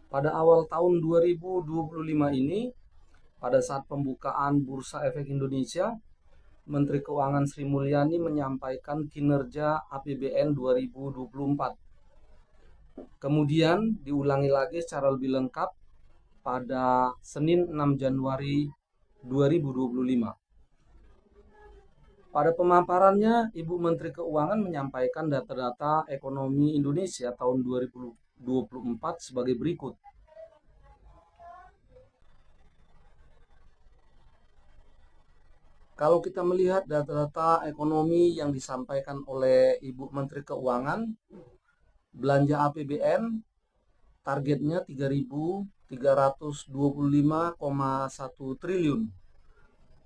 Pada awal tahun 2025 ini, pada saat pembukaan Bursa Efek Indonesia, Menteri Keuangan Sri Mulyani menyampaikan kinerja APBN 2024. Kemudian diulangi lagi secara lebih lengkap pada Senin 6 Januari 2025. Pada pemaparannya, Ibu Menteri Keuangan menyampaikan data-data ekonomi Indonesia tahun 2024 sebagai berikut. Kalau kita melihat data-data ekonomi yang disampaikan oleh Ibu Menteri Keuangan, belanja APBN targetnya 3.325,1 triliun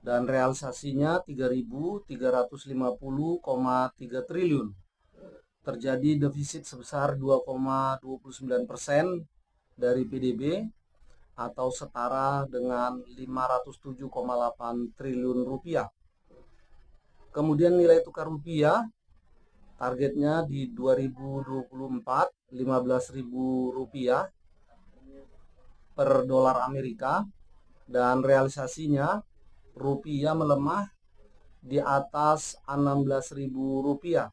dan realisasinya 3.350,3 triliun. Terjadi defisit sebesar 2,29% dari PDB atau setara dengan 507,8 triliun rupiah. Kemudian nilai tukar rupiah targetnya di 2024 15.000 rupiah per dolar Amerika dan realisasinya rupiah melemah di atas 16.000 rupiah.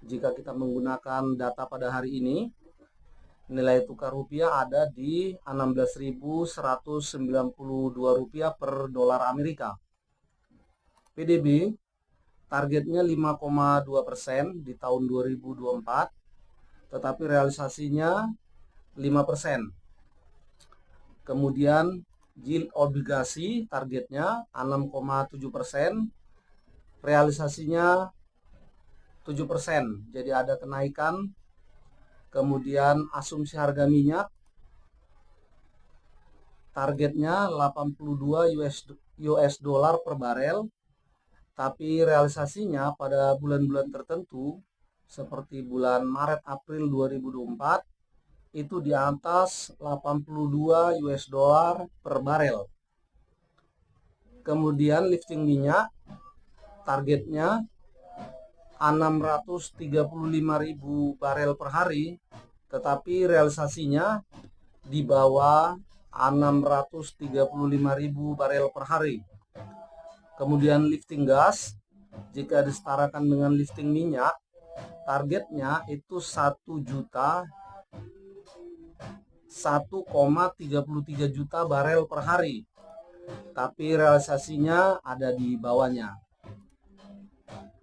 Jika kita menggunakan data pada hari ini, nilai tukar rupiah ada di 16.192 rupiah per dolar Amerika. PDB targetnya 5,2% di tahun 2024, tetapi realisasinya 5%. Kemudian yield obligasi targetnya 6,7%, realisasinya 7%. Jadi ada kenaikan. Kemudian asumsi harga minyak targetnya 82 US dollar per barel, tapi realisasinya pada bulan-bulan tertentu seperti bulan Maret April 2024 itu di atas 82 US dollar per barel. Kemudian lifting minyak targetnya 635.000 barel per hari, tetapi realisasinya di bawah 635.000 barel per hari. Kemudian lifting gas, jika disetarakan dengan lifting minyak, targetnya itu 1,33 juta barel per hari, tapi realisasinya ada di bawahnya.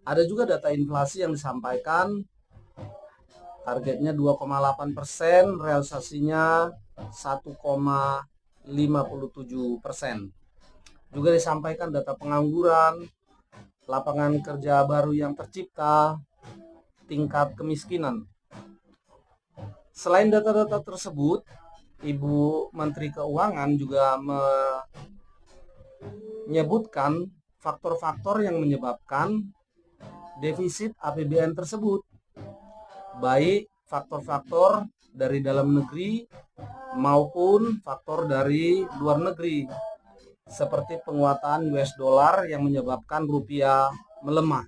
Ada juga data inflasi yang disampaikan, targetnya 2,8%, realisasinya 1,57%. Juga disampaikan data pengangguran, lapangan kerja baru yang tercipta, tingkat kemiskinan. Selain data-data tersebut, Ibu Menteri Keuangan juga menyebutkan faktor-faktor yang menyebabkan defisit APBN tersebut, baik faktor-faktor dari dalam negeri maupun faktor dari luar negeri, seperti penguatan US dollar yang menyebabkan rupiah melemah.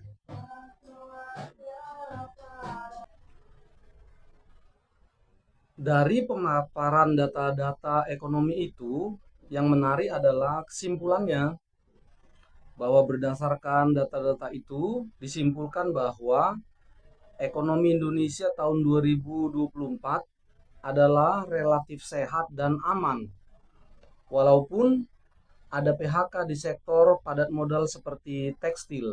Dari pemaparan data-data ekonomi itu, yang menarik adalah kesimpulannya bahwa berdasarkan data-data itu disimpulkan bahwa ekonomi Indonesia tahun 2024 adalah relatif sehat dan aman, walaupun ada PHK di sektor padat modal seperti tekstil.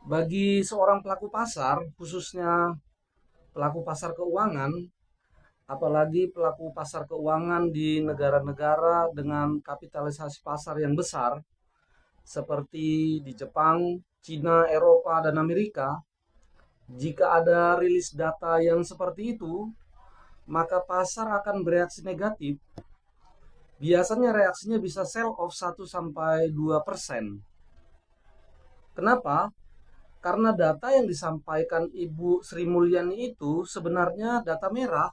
Bagi seorang pelaku pasar, khususnya pelaku pasar keuangan, apalagi pelaku pasar keuangan di negara-negara dengan kapitalisasi pasar yang besar, seperti di Jepang, Cina, Eropa, dan Amerika, jika ada rilis data yang seperti itu, maka pasar akan bereaksi negatif. Biasanya reaksinya bisa sell off 1-2%. Kenapa? Karena data yang disampaikan Ibu Sri Mulyani itu sebenarnya data merah.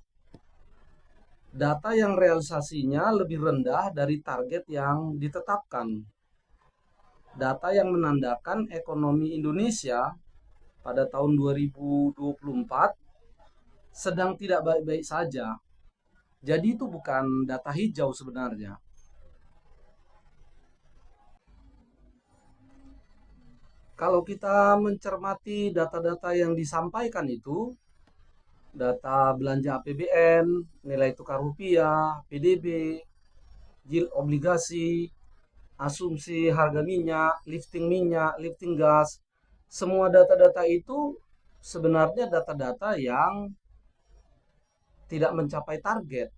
Data yang realisasinya lebih rendah dari target yang ditetapkan. Data yang menandakan ekonomi Indonesia pada tahun 2024 sedang tidak baik-baik saja. Jadi itu bukan data hijau sebenarnya. Kalau kita mencermati data-data yang disampaikan itu, data belanja APBN, nilai tukar rupiah, PDB, yield obligasi, asumsi harga minyak, lifting gas, semua data-data itu sebenarnya data-data yang tidak mencapai target.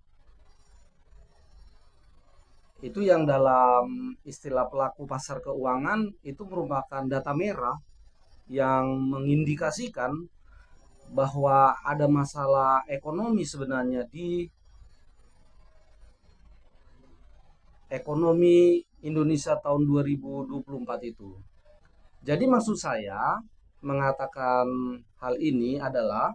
Itu yang dalam istilah pelaku pasar keuangan itu merupakan data merah yang mengindikasikan bahwa ada masalah ekonomi sebenarnya di ekonomi Indonesia tahun 2024 itu. Jadi maksud saya mengatakan hal ini adalah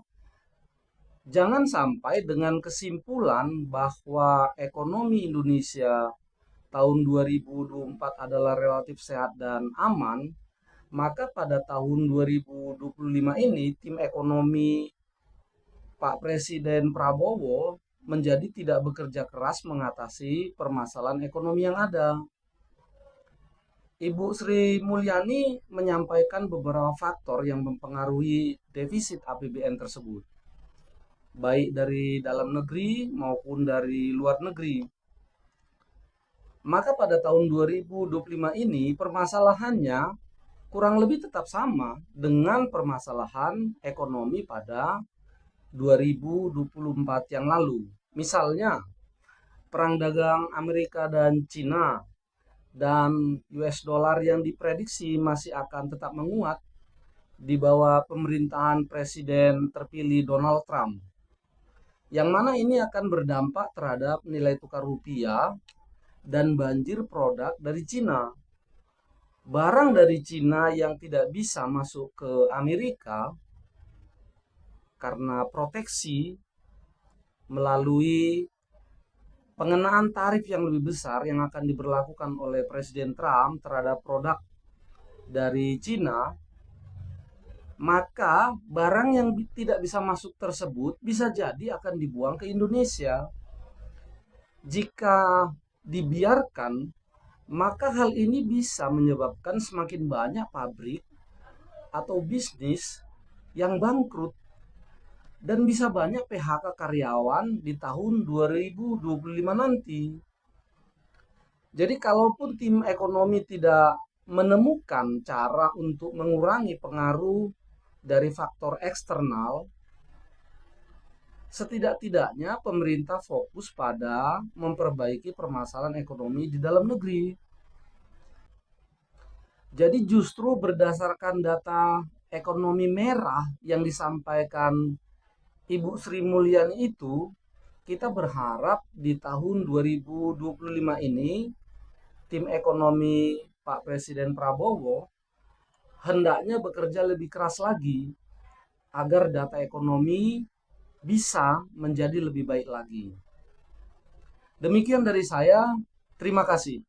jangan sampai dengan kesimpulan bahwa ekonomi Indonesia tahun 2024 adalah relatif sehat dan aman, maka pada tahun 2025 ini tim ekonomi Pak Presiden Prabowo menjadi tidak bekerja keras mengatasi permasalahan ekonomi yang ada. Ibu Sri Mulyani menyampaikan beberapa faktor yang mempengaruhi defisit APBN tersebut, baik dari dalam negeri maupun dari luar negeri. Maka pada tahun 2025 ini permasalahannya kurang lebih tetap sama dengan permasalahan ekonomi pada 2024 yang lalu. Misalnya, perang dagang Amerika dan Cina dan US dollar yang diprediksi masih akan tetap menguat di bawah pemerintahan Presiden terpilih Donald Trump. Yang mana ini akan berdampak terhadap nilai tukar rupiah dan banjir produk dari Cina. Barang dari Cina yang tidak bisa masuk ke Amerika karena proteksi melalui pengenaan tarif yang lebih besar yang akan diberlakukan oleh Presiden Trump terhadap produk dari Cina, maka barang yang tidak bisa masuk tersebut bisa jadi akan dibuang ke Indonesia. Jika dibiarkan, maka hal ini bisa menyebabkan semakin banyak pabrik atau bisnis yang bangkrut dan bisa banyak PHK karyawan di tahun 2025 nanti. Jadi kalaupun tim ekonomi tidak menemukan cara untuk mengurangi pengaruh dari faktor eksternal, setidak-tidaknya pemerintah fokus pada memperbaiki permasalahan ekonomi di dalam negeri. Jadi justru berdasarkan data ekonomi merah yang disampaikan Ibu Sri Mulyani itu, kita berharap di tahun 2025 ini tim ekonomi Pak Presiden Prabowo hendaknya bekerja lebih keras lagi agar data ekonomi bisa menjadi lebih baik lagi. Demikian dari saya, terima kasih.